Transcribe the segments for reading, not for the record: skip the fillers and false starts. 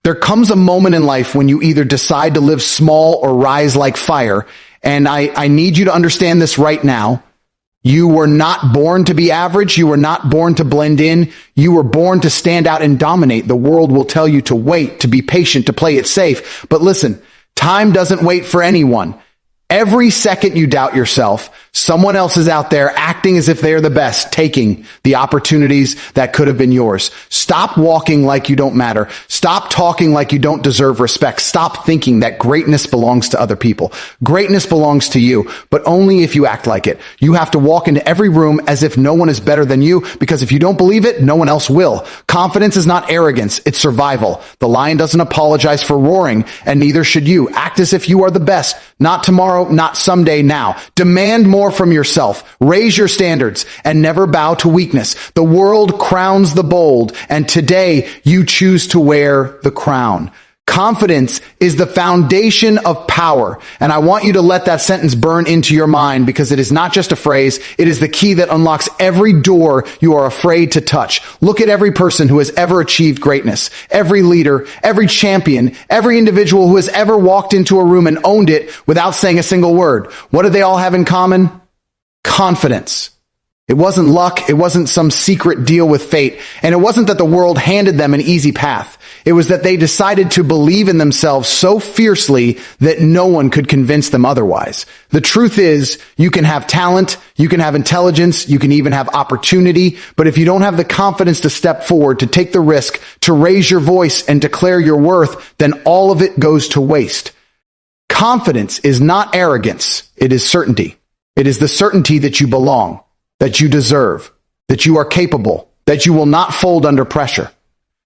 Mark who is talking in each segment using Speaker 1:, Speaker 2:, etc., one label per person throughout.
Speaker 1: There comes a moment in life when you either decide to live small or rise like fire. And I need you to understand this right now. You were not born to be average. You were not born to blend in. You were born to stand out and dominate. The world will tell you to wait, to be patient, to play it safe. But listen, time doesn't wait for anyone. Every second you doubt yourself, someone else is out there acting as if they're the best, taking the opportunities that could have been yours. Stop walking like you don't matter. Stop talking like you don't deserve respect. Stop thinking that greatness belongs to other people. Greatness belongs to you, but only if you act like it. You have to walk into every room as if no one is better than you, because if you don't believe it, no one else will. Confidence is not arrogance, it's survival. The lion doesn't apologize for roaring, and neither should you. Act as if you are the best, not tomorrow, not someday, now. Demand more from yourself. Raise your standards and never bow to weakness. The world crowns the bold, and today you choose to wear the crown. Confidence is the foundation of power. And I want you to let that sentence burn into your mind, because it is not just a phrase. It is the key that unlocks every door you are afraid to touch. Look at every person who has ever achieved greatness, every leader, every champion, every individual who has ever walked into a room and owned it without saying a single word. What did they all have in common? Confidence. It wasn't luck. It wasn't some secret deal with fate. And it wasn't that the world handed them an easy path. It was that they decided to believe in themselves so fiercely that no one could convince them otherwise. The truth is, you can have talent, you can have intelligence, you can even have opportunity, but if you don't have the confidence to step forward, to take the risk, to raise your voice and declare your worth, then all of it goes to waste. Confidence is not arrogance. It is certainty. It is the certainty that you belong, that you deserve, that you are capable, that you will not fold under pressure.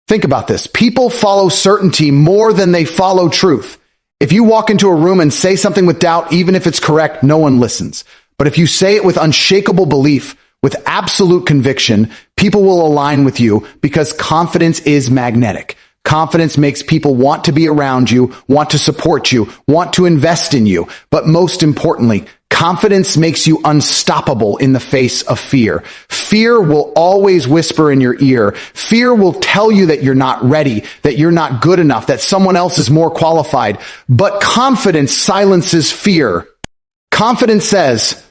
Speaker 1: Think about this. People follow certainty more than they follow truth. If you walk into a room and say something with doubt, even if it's correct, no one listens. But if you say it with unshakable belief, with absolute conviction, people will align with you, because confidence is magnetic. Confidence makes people want to be around you, want to support you, want to invest in you. But most importantly, confidence makes you unstoppable in the face of fear. Fear will always whisper in your ear. Fear will tell you that you're not ready, that you're not good enough, that someone else is more qualified. But confidence silences fear. Confidence says,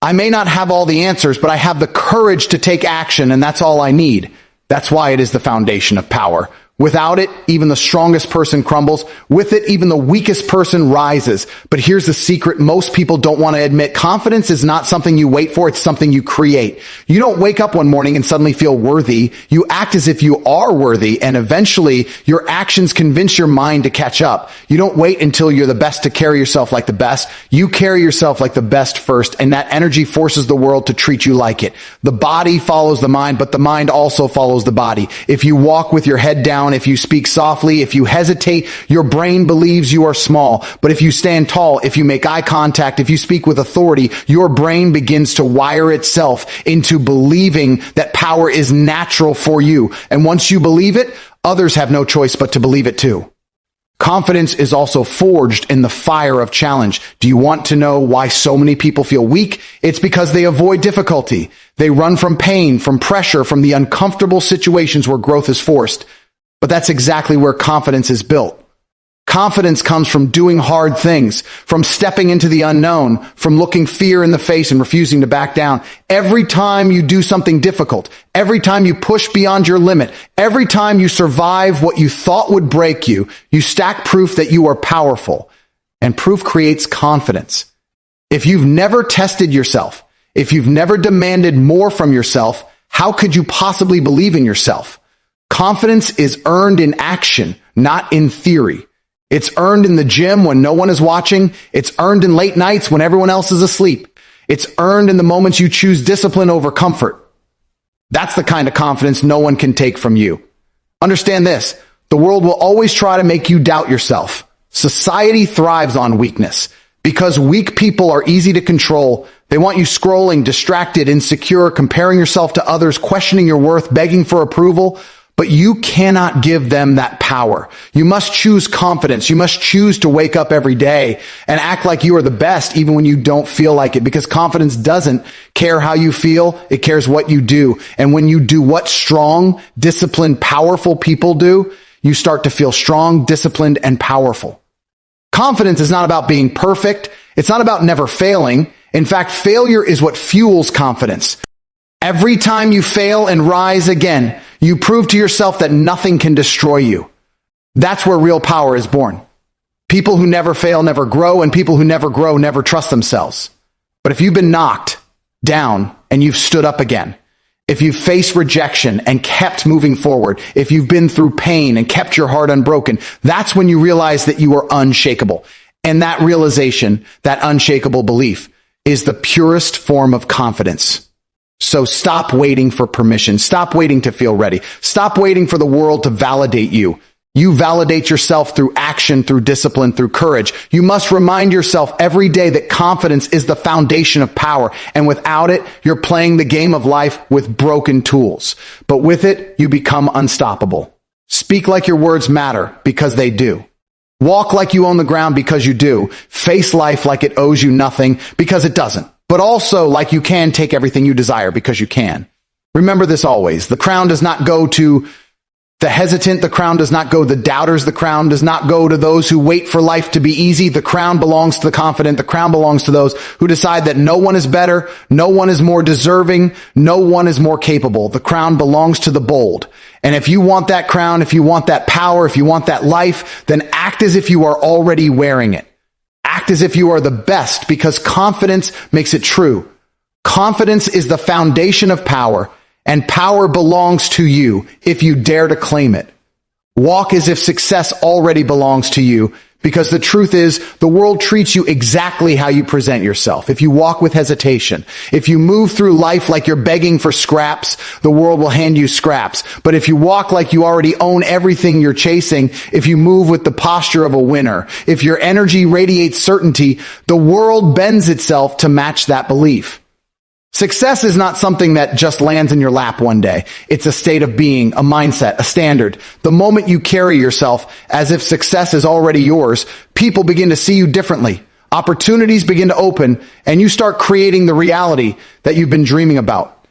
Speaker 1: I may not have all the answers, but I have the courage to take action, and that's all I need. That's why it is the foundation of power. Without it, even the strongest person crumbles. With it, even the weakest person rises. But here's the secret most people don't want to admit. Confidence is not something you wait for. It's something you create. You don't wake up one morning and suddenly feel worthy. You act as if you are worthy, and eventually your actions convince your mind to catch up. You don't wait until you're the best to carry yourself like the best. You carry yourself like the best first, and that energy forces the world to treat you like it. The body follows the mind, but the mind also follows the body. If you walk with your head down, if you speak softly, if you hesitate, your brain believes you are small. But if you stand tall, if you make eye contact, if you speak with authority, your brain begins to wire itself into believing that power is natural for you. And once you believe it, others have no choice but to believe it too. Confidence is also forged in the fire of challenge. Do you want to know why so many people feel weak? It's because they avoid difficulty. They run from pain, from pressure, from the uncomfortable situations where growth is forced. But that's exactly where confidence is built. Confidence comes from doing hard things, from stepping into the unknown, from looking fear in the face and refusing to back down. Every time you do something difficult, every time you push beyond your limit, every time you survive what you thought would break you, you stack proof that you are powerful. And proof creates confidence. If you've never tested yourself, if you've never demanded more from yourself, how could you possibly believe in yourself? Confidence is earned in action, not in theory. It's earned in the gym when no one is watching. It's earned in late nights when everyone else is asleep. It's earned in the moments you choose discipline over comfort. That's the kind of confidence no one can take from you. Understand this. The world will always try to make you doubt yourself. Society thrives on weakness. Because weak people are easy to control, they want you scrolling, distracted, insecure, comparing yourself to others, questioning your worth, begging for approval. But you cannot give them that power. You must choose confidence. You must choose to wake up every day and act like you are the best even when you don't feel like it, because confidence doesn't care how you feel. It cares what you do. And when you do what strong, disciplined, powerful people do, you start to feel strong, disciplined, and powerful. Confidence is not about being perfect. It's not about never failing. In fact, failure is what fuels confidence. Every time you fail and rise again, you prove to yourself that nothing can destroy you. That's where real power is born. People who never fail never grow, and people who never grow never trust themselves. But if you've been knocked down and you've stood up again, if you've faced rejection and kept moving forward, if you've been through pain and kept your heart unbroken, that's when you realize that you are unshakable. And that realization, that unshakable belief, is the purest form of confidence. So stop waiting for permission. Stop waiting to feel ready. Stop waiting for the world to validate you. You validate yourself through action, through discipline, through courage. You must remind yourself every day that confidence is the foundation of power. And without it, you're playing the game of life with broken tools. But with it, you become unstoppable. Speak like your words matter, because they do. Walk like you own the ground, because you do. Face life like it owes you nothing, because it doesn't. But also like you can take everything you desire, because you can. Remember this always. The crown does not go to the hesitant. The crown does not go to the doubters. The crown does not go to those who wait for life to be easy. The crown belongs to the confident. The crown belongs to those who decide that no one is better, no one is more deserving, no one is more capable. The crown belongs to the bold. And if you want that crown, if you want that power, if you want that life, then act as if you are already wearing it. Act as if you are the best, because confidence makes it true. Confidence is the foundation of power, and power belongs to you if you dare to claim it. Walk as if success already belongs to you, because the truth is, the world treats you exactly how you present yourself. If you walk with hesitation, if you move through life like you're begging for scraps, the world will hand you scraps. But if you walk like you already own everything you're chasing, if you move with the posture of a winner, if your energy radiates certainty, the world bends itself to match that belief. Success is not something that just lands in your lap one day. It's a state of being, a mindset, a standard. The moment you carry yourself as if success is already yours, people begin to see you differently. Opportunities begin to open, and you start creating the reality that you've been dreaming about.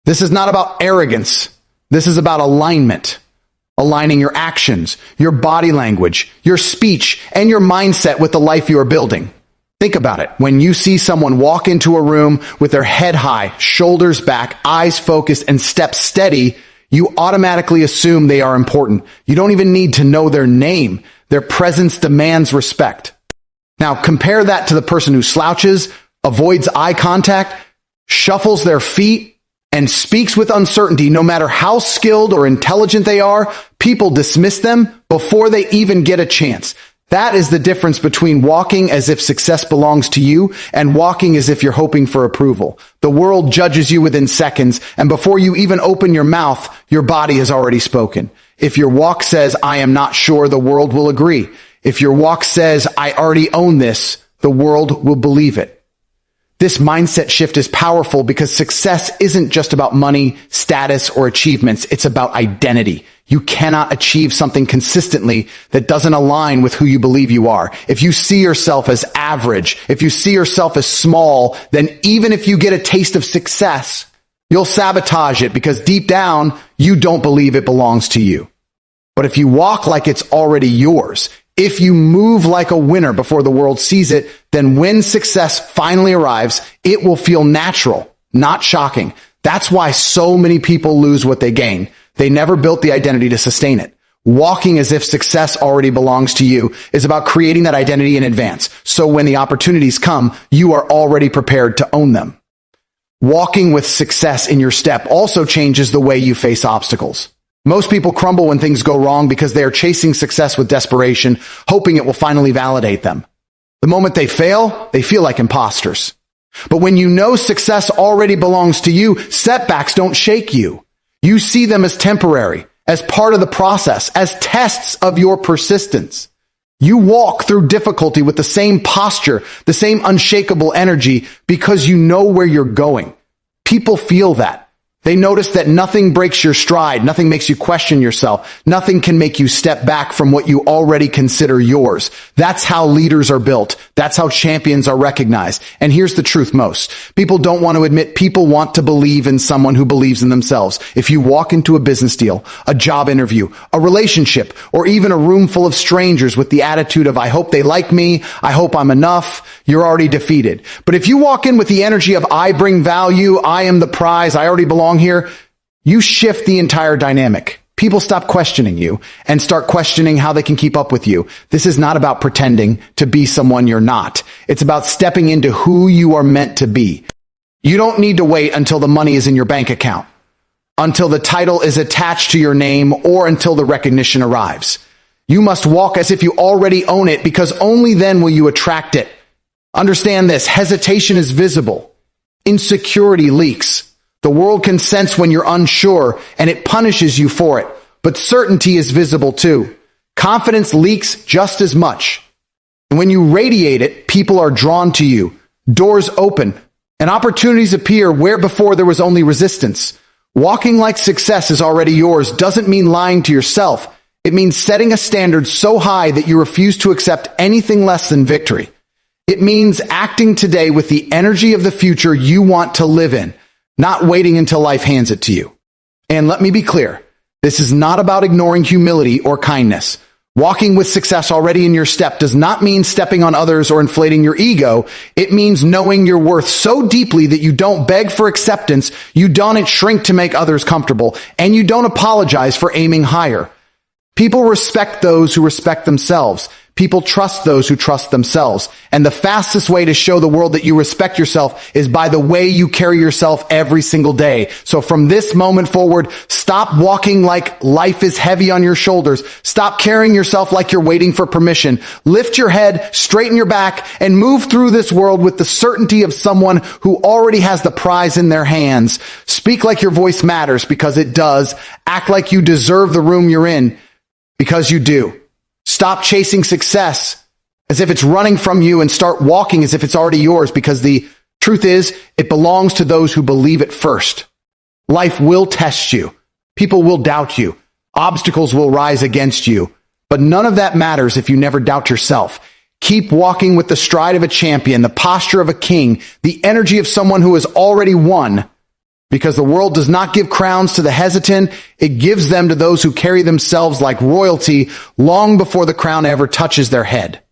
Speaker 1: This is not about arrogance. This is about alignment. Aligning your actions, your body language, your speech, and your mindset with the life you are building. Think about it. When you see someone walk into a room with their head high, shoulders back, eyes focused, and steps steady, you automatically assume they are important. You don't even need to know their name. Their presence demands respect. Now, compare that to the person who slouches, avoids eye contact, shuffles their feet, and speaks with uncertainty. No matter how skilled or intelligent they are, people dismiss them before they even get a chance. That is the difference between walking as if success belongs to you and walking as if you're hoping for approval. The world judges you within seconds, and before you even open your mouth, your body has already spoken. If your walk says, "I am not sure," the world will agree. If your walk says, "I already own this," the world will believe it. This mindset shift is powerful because success isn't just about money, status, or achievements. It's about identity. You cannot achieve something consistently that doesn't align with who you believe you are. If you see yourself as average, if you see yourself as small, then even if you get a taste of success, you'll sabotage it because deep down, you don't believe it belongs to you. But if you walk like it's already yours, if you move like a winner before the world sees it, then when success finally arrives, it will feel natural, not shocking. That's why so many people lose what they gain. They never built the identity to sustain it. Walking as if success already belongs to you is about creating that identity in advance. So when the opportunities come, you are already prepared to own them. Walking with success in your step also changes the way you face obstacles. Most people crumble when things go wrong because they are chasing success with desperation, hoping it will finally validate them. The moment they fail, they feel like imposters. But when you know success already belongs to you, setbacks don't shake you. You see them as temporary, as part of the process, as tests of your persistence. You walk through difficulty with the same posture, the same unshakable energy, because you know where you're going. People feel that. They notice that nothing breaks your stride, nothing makes you question yourself, nothing can make you step back from what you already consider yours. That's how leaders are built. That's how champions are recognized. And here's the truth most. People don't want to admit people want to believe in someone who believes in themselves. If you walk into a business deal, a job interview, a relationship, or even a room full of strangers with the attitude of, I hope they like me, I hope I'm enough, you're already defeated. But if you walk in with the energy of, I bring value, I am the prize, I already belong here, you shift the entire dynamic. People stop questioning you and start questioning how they can keep up with you. This is not about pretending to be someone you're not. It's about stepping into who you are meant to be. You don't need to wait until the money is in your bank account, until the title is attached to your name, or until the recognition arrives. You must walk as if you already own it, because only then will you attract it. Understand this: hesitation is visible. Insecurity leaks. The world can sense when you're unsure, and it punishes you for it. But certainty is visible too. Confidence leaks just as much. And when you radiate it, people are drawn to you. Doors open, and opportunities appear where before there was only resistance. Walking like success is already yours doesn't mean lying to yourself. It means setting a standard so high that you refuse to accept anything less than victory. It means acting today with the energy of the future you want to live in, not waiting until life hands it to you. And let me be clear, this is not about ignoring humility or kindness. Walking with success already in your step does not mean stepping on others or inflating your ego. It means knowing your worth so deeply that you don't beg for acceptance, you don't shrink to make others comfortable, and you don't apologize for aiming higher. People respect those who respect themselves. People trust those who trust themselves. And the fastest way to show the world that you respect yourself is by the way you carry yourself every single day. So from this moment forward, stop walking like life is heavy on your shoulders. Stop carrying yourself like you're waiting for permission. Lift your head, straighten your back, and move through this world with the certainty of someone who already has the prize in their hands. Speak like your voice matters, because it does. Act like you deserve the room you're in, because you do. Stop chasing success as if it's running from you and start walking as if it's already yours, because the truth is, it belongs to those who believe it first. Life will test you. People will doubt you. Obstacles will rise against you. But none of that matters if you never doubt yourself. Keep walking with the stride of a champion, the posture of a king, the energy of someone who has already won. Because the world does not give crowns to the hesitant, it gives them to those who carry themselves like royalty long before the crown ever touches their head.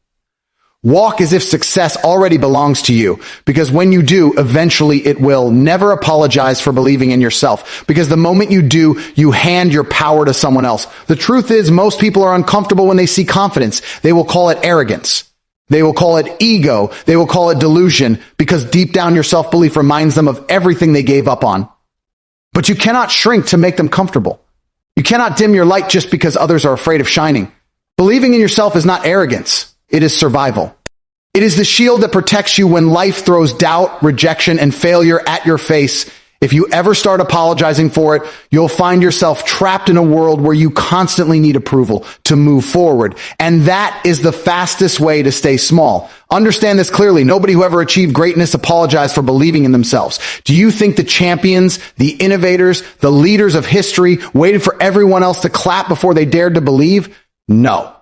Speaker 1: Walk as if success already belongs to you, because when you do, eventually it will. Never apologize for believing in yourself, because the moment you do, you hand your power to someone else. The truth is, most people are uncomfortable when they see confidence. They will call it arrogance. They will call it ego. They will call it delusion, because deep down your self-belief reminds them of everything they gave up on. But you cannot shrink to make them comfortable. You cannot dim your light just because others are afraid of shining. Believing in yourself is not arrogance. It is survival. It is the shield that protects you when life throws doubt, rejection, and failure at your face. If you ever start apologizing for it, you'll find yourself trapped in a world where you constantly need approval to move forward. And that is the fastest way to stay small. Understand this clearly. Nobody who ever achieved greatness apologized for believing in themselves. Do you think the champions, the innovators, the leaders of history waited for everyone else to clap before they dared to believe? No.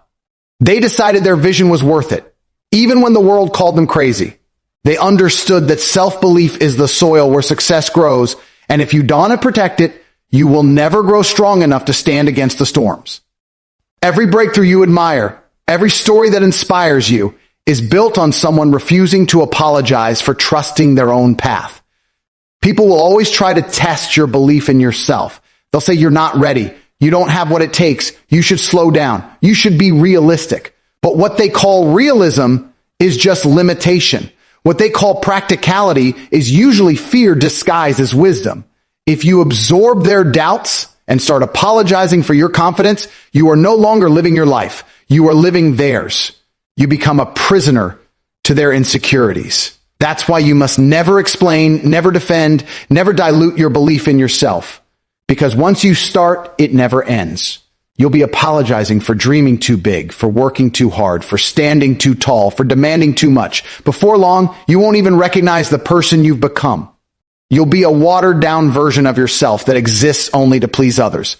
Speaker 1: They decided their vision was worth it, even when the world called them crazy. They understood that self-belief is the soil where success grows, and if you don't protect it, you will never grow strong enough to stand against the storms. Every breakthrough you admire, every story that inspires you, is built on someone refusing to apologize for trusting their own path. People will always try to test your belief in yourself. They'll say you're not ready, you don't have what it takes, you should slow down, you should be realistic. But what they call realism is just limitation. What they call practicality is usually fear disguised as wisdom. If you absorb their doubts and start apologizing for your confidence, you are no longer living your life. You are living theirs. You become a prisoner to their insecurities. That's why you must never explain, never defend, never dilute your belief in yourself. Because once you start, it never ends. You'll be apologizing for dreaming too big, for working too hard, for standing too tall, for demanding too much. Before long, you won't even recognize the person you've become. You'll be a watered-down version of yourself that exists only to please others.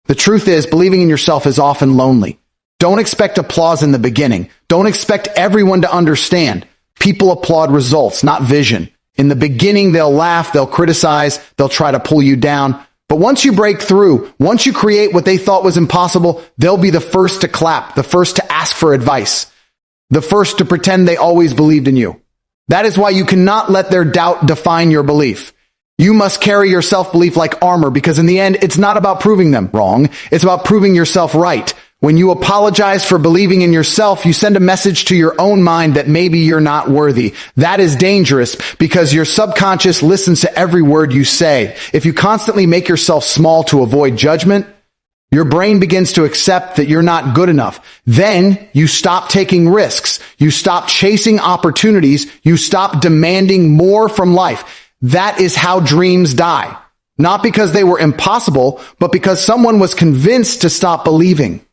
Speaker 1: The truth is, believing in yourself is often lonely. Don't expect applause in the beginning. Don't expect everyone to understand. People applaud results, not vision. In the beginning, they'll laugh, they'll criticize, they'll try to pull you down. But once you break through, once you create what they thought was impossible, they'll be the first to clap, the first to ask for advice, the first to pretend they always believed in you. That is why you cannot let their doubt define your belief. You must carry your self-belief like armor, because in the end, it's not about proving them wrong. It's about proving yourself right. When you apologize for believing in yourself, you send a message to your own mind that maybe you're not worthy. That is dangerous because your subconscious listens to every word you say. If you constantly make yourself small to avoid judgment, your brain begins to accept that you're not good enough. Then you stop taking risks. You stop chasing opportunities. You stop demanding more from life. That is how dreams die. Not because they were impossible, but because someone was convinced to stop believing.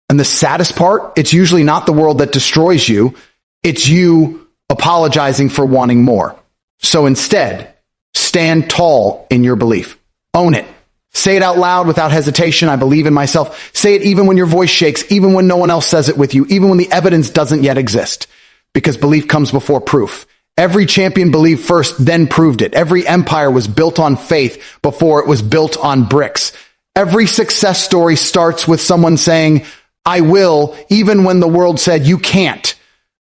Speaker 1: And the saddest part, it's usually not the world that destroys you. It's you apologizing for wanting more. So instead, stand tall in your belief. Own it. Say it out loud without hesitation. I believe in myself. Say it even when your voice shakes, even when no one else says it with you, even when the evidence doesn't yet exist. Because belief comes before proof. Every champion believed first, then proved it. Every empire was built on faith before it was built on bricks. Every success story starts with someone saying, I will, even when the world said you can't.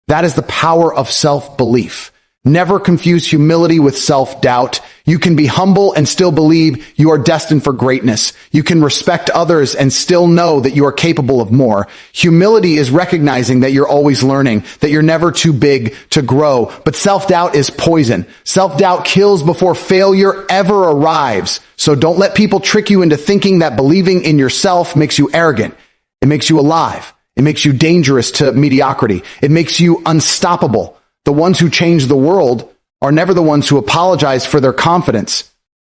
Speaker 1: That is the power of self-belief. Never confuse humility with self-doubt. You can be humble and still believe you are destined for greatness. You can respect others and still know that you are capable of more. Humility is recognizing that you're always learning, that you're never too big to grow. But self-doubt is poison. Self-doubt kills before failure ever arrives. So don't let people trick you into thinking that believing in yourself makes you arrogant. It makes you alive. It makes you dangerous to mediocrity. It makes you unstoppable. The ones who change the world are never the ones who apologize for their confidence.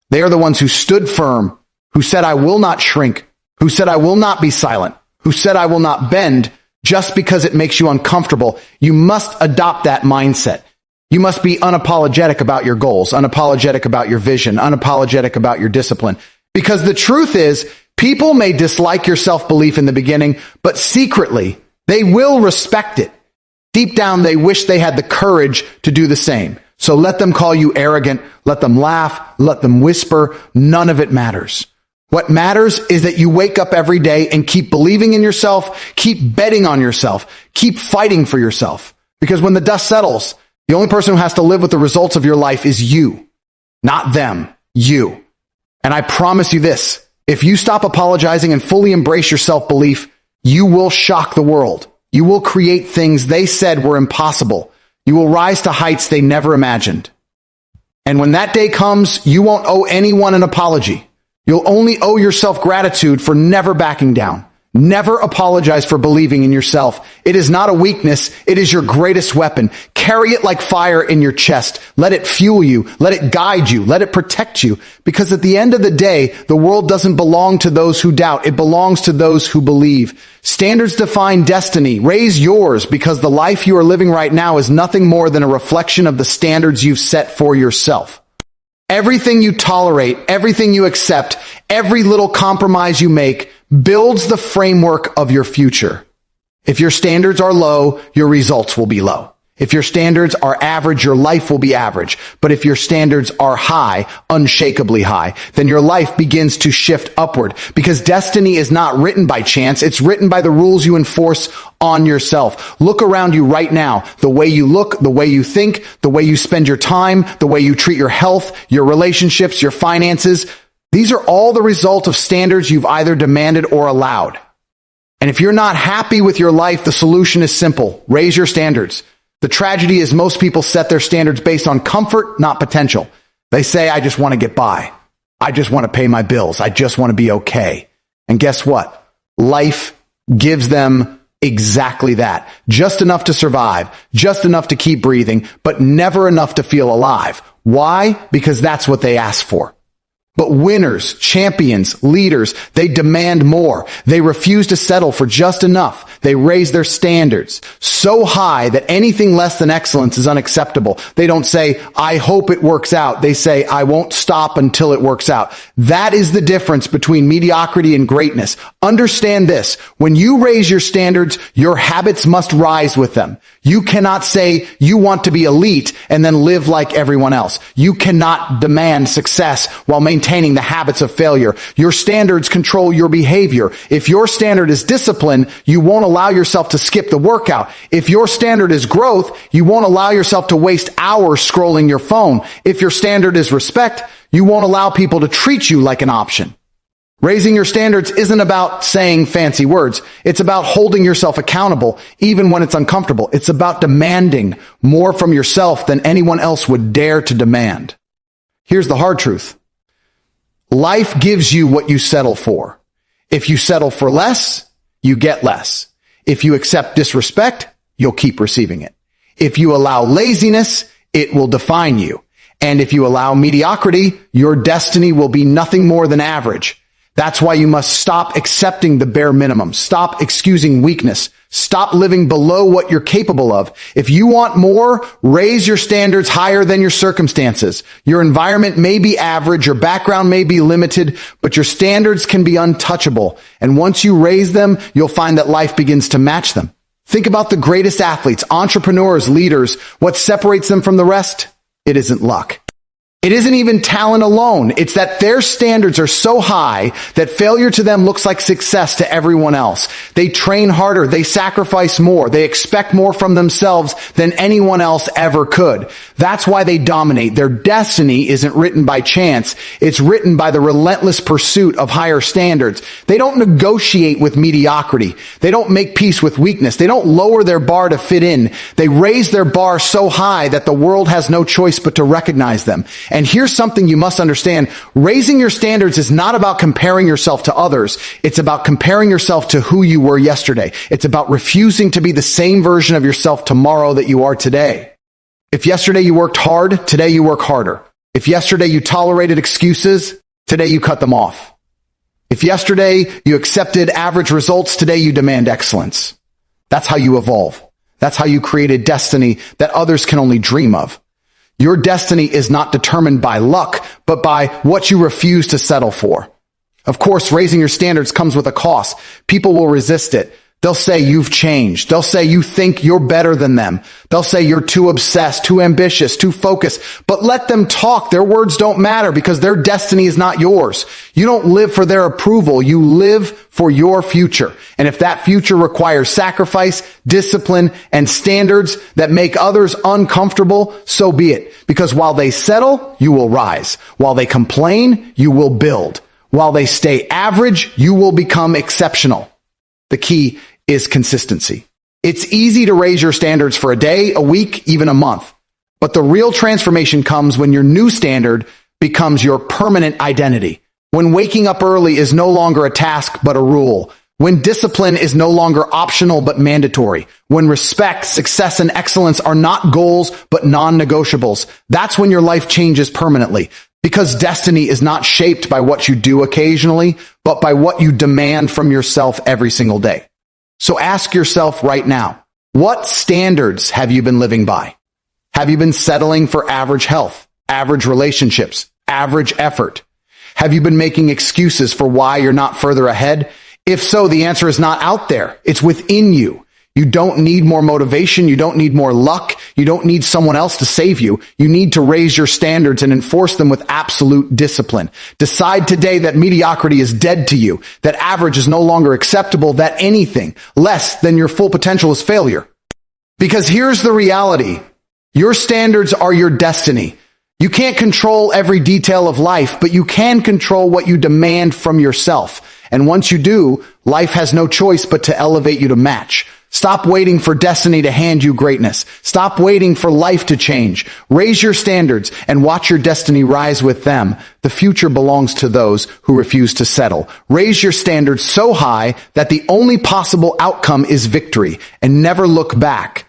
Speaker 1: They are the ones who stood firm, who said, I will not shrink, who said, I will not be silent, who said, I will not bend just because it makes you uncomfortable. You must adopt that mindset. You must be unapologetic about your goals, unapologetic about your vision, unapologetic about your discipline. Because the truth is, people may dislike your self-belief in the beginning, but secretly, they will respect it. Deep down, they wish they had the courage to do the same. So let them call you arrogant, let them laugh, let them whisper. None of it matters. What matters is that you wake up every day and keep believing in yourself, keep betting on yourself, keep fighting for yourself. Because when the dust settles, the only person who has to live with the results of your life is you, not them, you. And I promise you this, if you stop apologizing and fully embrace your self-belief, you will shock the world. You will create things they said were impossible. You will rise to heights they never imagined. And when that day comes, you won't owe anyone an apology. You'll only owe yourself gratitude for never backing down. Never apologize for believing in yourself. It is not a weakness. It is your greatest weapon. Carry it like fire in your chest. Let it fuel you. Let it guide you. Let it protect you. Because at the end of the day, the world doesn't belong to those who doubt. It belongs to those who believe. Standards define destiny. Raise yours, because the life you are living right now is nothing more than a reflection of the standards you've set for yourself. Everything you tolerate, everything you accept, every little compromise you make builds the framework of your future. If your standards are low, your results will be low. If your standards are average, your life will be average. But if your standards are high, unshakably high, then your life begins to shift upward, because destiny is not written by chance. It's written by the rules you enforce on yourself. Look around you right now. The way you look, the way you think, the way you spend your time, the way you treat your health, your relationships, your finances. These are all the result of standards you've either demanded or allowed. And if you're not happy with your life, the solution is simple. Raise your standards. The tragedy is most people set their standards based on comfort, not potential. They say, I just want to get by. I just want to pay my bills. I just want to be okay. And guess what? Life gives them exactly that. Just enough to survive, just enough to keep breathing, but never enough to feel alive. Why? Because that's what they asked for. But winners, champions, leaders, they demand more. They refuse to settle for just enough. They raise their standards so high that anything less than excellence is unacceptable. They don't say, I hope it works out. They say, I won't stop until it works out. That is the difference between mediocrity and greatness. Understand this. When you raise your standards, your habits must rise with them. You cannot say you want to be elite and then live like everyone else. You cannot demand success while maintaining the habits of failure. Your standards control your behavior. If your standard is discipline, you won't allow yourself to skip the workout. If your standard is growth, you won't allow yourself to waste hours scrolling your phone. If your standard is respect, you won't allow people to treat you like an option. Raising your standards isn't about saying fancy words. It's about holding yourself accountable, even when it's uncomfortable. It's about demanding more from yourself than anyone else would dare to demand. Here's the hard truth. Life gives you what you settle for. If you settle for less, you get less. If you accept disrespect, you'll keep receiving it. If you allow laziness, it will define you. And if you allow mediocrity, your destiny will be nothing more than average. That's why you must stop accepting the bare minimum. Stop excusing weakness. Stop living below what you're capable of. If you want more, raise your standards higher than your circumstances. Your environment may be average, your background may be limited, but your standards can be untouchable. And once you raise them, you'll find that life begins to match them. Think about the greatest athletes, entrepreneurs, leaders. What separates them from the rest? It isn't luck. It isn't even talent alone. It's that their standards are so high that failure to them looks like success to everyone else. They train harder. They sacrifice more. They expect more from themselves than anyone else ever could. That's why they dominate. Their destiny isn't written by chance. It's written by the relentless pursuit of higher standards. They don't negotiate with mediocrity. They don't make peace with weakness. They don't lower their bar to fit in. They raise their bar so high that the world has no choice but to recognize them. And here's something you must understand. Raising your standards is not about comparing yourself to others. It's about comparing yourself to who you were yesterday. It's about refusing to be the same version of yourself tomorrow that you are today. If yesterday you worked hard, today you work harder. If yesterday you tolerated excuses, today you cut them off. If yesterday you accepted average results, today you demand excellence. That's how you evolve. That's how you create a destiny that others can only dream of. Your destiny is not determined by luck, but by what you refuse to settle for. Of course, raising your standards comes with a cost. People will resist it. They'll say you've changed. They'll say you think you're better than them. They'll say you're too obsessed, too ambitious, too focused. But let them talk. Their words don't matter because their destiny is not yours. You don't live for their approval. You live for your future. And if that future requires sacrifice, discipline, and standards that make others uncomfortable, so be it. Because while they settle, you will rise. While they complain, you will build. While they stay average, you will become exceptional. The key is consistency. It's easy to raise your standards for a day, a week, even a month. But the real transformation comes when your new standard becomes your permanent identity. When waking up early is no longer a task, but a rule. When discipline is no longer optional, but mandatory. When respect, success, and excellence are not goals, but non-negotiables. That's when your life changes permanently. Because destiny is not shaped by what you do occasionally, but by what you demand from yourself every single day. So ask yourself right now, what standards have you been living by? Have you been settling for average health, average relationships, average effort? Have you been making excuses for why you're not further ahead? If so, the answer is not out there. It's within you. You don't need more motivation. You don't need more luck. You don't need someone else to save you. You need to raise your standards and enforce them with absolute discipline. Decide today that mediocrity is dead to you, that average is no longer acceptable, that anything less than your full potential is failure. Because here's the reality. Your standards are your destiny. You can't control every detail of life, but you can control what you demand from yourself. And once you do, life has no choice but to elevate you to match. Stop waiting for destiny to hand you greatness. Stop waiting for life to change. Raise your standards and watch your destiny rise with them. The future belongs to those who refuse to settle. Raise your standards so high that the only possible outcome is victory, and never look back.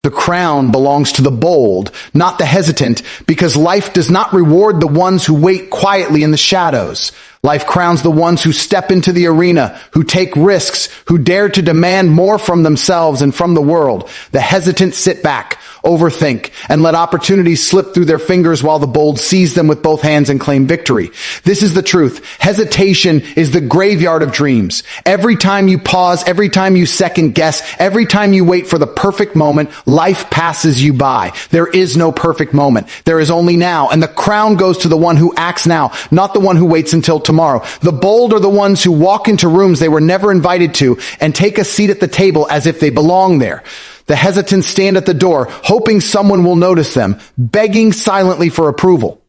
Speaker 1: The crown belongs to the bold, not the hesitant, because life does not reward the ones who wait quietly in the shadows. Life crowns the ones who step into the arena, who take risks, who dare to demand more from themselves and from the world. The hesitant sit back, overthink, and let opportunities slip through their fingers while the bold seize them with both hands and claim victory. This is the truth. Hesitation is the graveyard of dreams. Every time you pause, every time you second guess, every time you wait for the perfect moment, life passes you by. There is no perfect moment. There is only now, and the crown goes to the one who acts now, not the one who waits until tomorrow. The bold are the ones who walk into rooms they were never invited to and take a seat at the table as if they belong there. The hesitants stand at the door, hoping someone will notice them, begging silently for approval.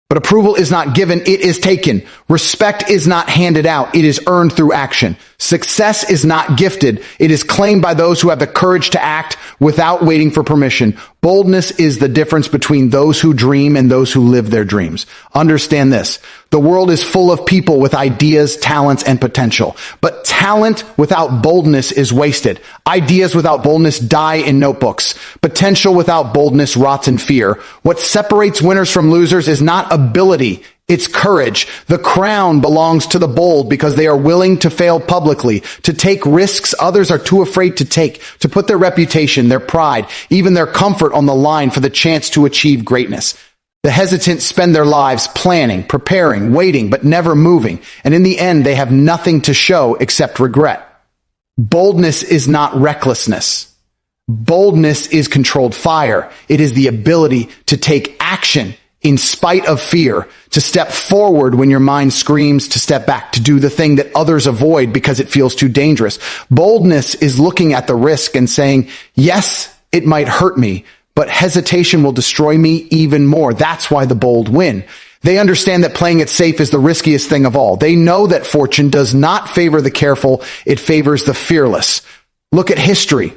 Speaker 1: But approval is not given, it is taken. Respect is not handed out, it is earned through action. Success is not gifted, it is claimed by those who have the courage to act without waiting for permission. Boldness is the difference between those who dream and those who live their dreams. Understand this. The world is full of people with ideas, talents, and potential. But talent without boldness is wasted. Ideas without boldness die in notebooks. Potential without boldness rots in fear. What separates winners from losers is not ability, it's courage. The crown belongs to the bold because they are willing to fail publicly, to take risks others are too afraid to take, to put their reputation, their pride, even their comfort on the line for the chance to achieve greatness. The hesitant spend their lives planning, preparing, waiting, but never moving. And in the end, they have nothing to show except regret. Boldness is not recklessness. Boldness is controlled fire. It is the ability to take action in spite of fear, to step forward when your mind screams, to step back, to do the thing that others avoid because it feels too dangerous. Boldness is looking at the risk and saying, yes, it might hurt me, but hesitation will destroy me even more. That's why the bold win. They understand that playing it safe is the riskiest thing of all. They know that fortune does not favor the careful, it favors the fearless. Look at history.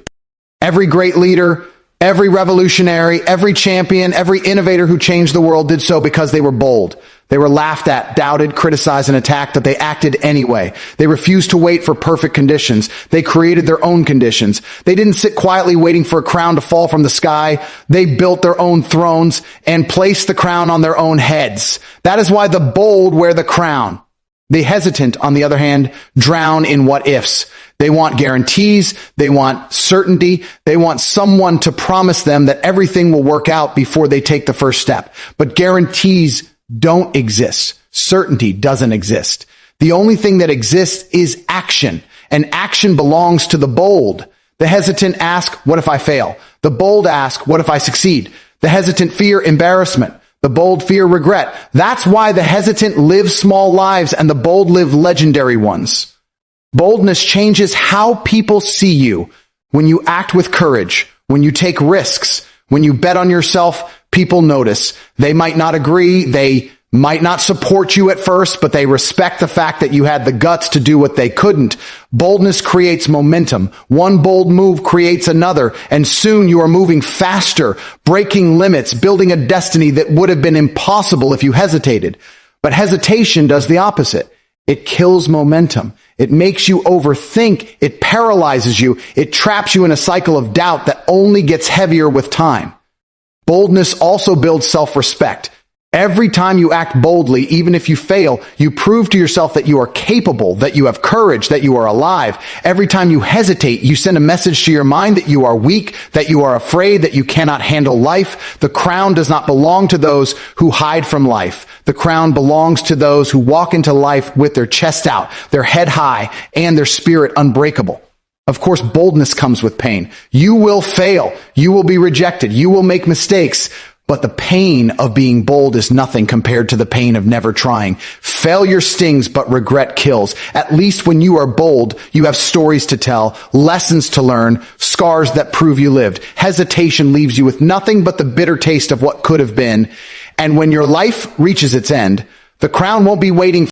Speaker 1: Every great leader, every revolutionary, every champion, every innovator who changed the world did so because they were bold. They were laughed at, doubted, criticized, and attacked, but they acted anyway. They refused to wait for perfect conditions. They created their own conditions. They didn't sit quietly waiting for a crown to fall from the sky. They built their own thrones and placed the crown on their own heads. That is why the bold wear the crown. The hesitant, on the other hand, drown in what ifs. They want guarantees. They want certainty. They want someone to promise them that everything will work out before they take the first step. But guarantees don't exist. Certainty doesn't exist. The only thing that exists is action, and action belongs to the bold. The hesitant ask, what if I fail? The bold ask, what if I succeed? The hesitant fear embarrassment. The bold fear regret. That's why the hesitant live small lives and the bold live legendary ones. Boldness changes how people see you. When you act with courage, when you take risks, when you bet on yourself, people notice. They might not agree, they might not support you at first, but they respect the fact that you had the guts to do what they couldn't. Boldness creates momentum. One bold move creates another, and soon you are moving faster, breaking limits, building a destiny that would have been impossible if you hesitated. But hesitation does the opposite. It kills momentum. It makes you overthink. It paralyzes you. It traps you in a cycle of doubt that only gets heavier with time. Boldness also builds self-respect. Every time you act boldly, even if you fail, you prove to yourself that you are capable, that you have courage, that you are alive. Every time you hesitate, you send a message to your mind that you are weak, that you are afraid, that you cannot handle life. The crown does not belong to those who hide from life. The crown belongs to those who walk into life with their chest out, their head high, and their spirit unbreakable. Of course, boldness comes with pain. You will fail. You will be rejected. You will make mistakes. But the pain of being bold is nothing compared to the pain of never trying. Failure stings, but regret kills. At least when you are bold, you have stories to tell, lessons to learn, scars that prove you lived. Hesitation leaves you with nothing but the bitter taste of what could have been. And when your life reaches its end, the crown won't be waiting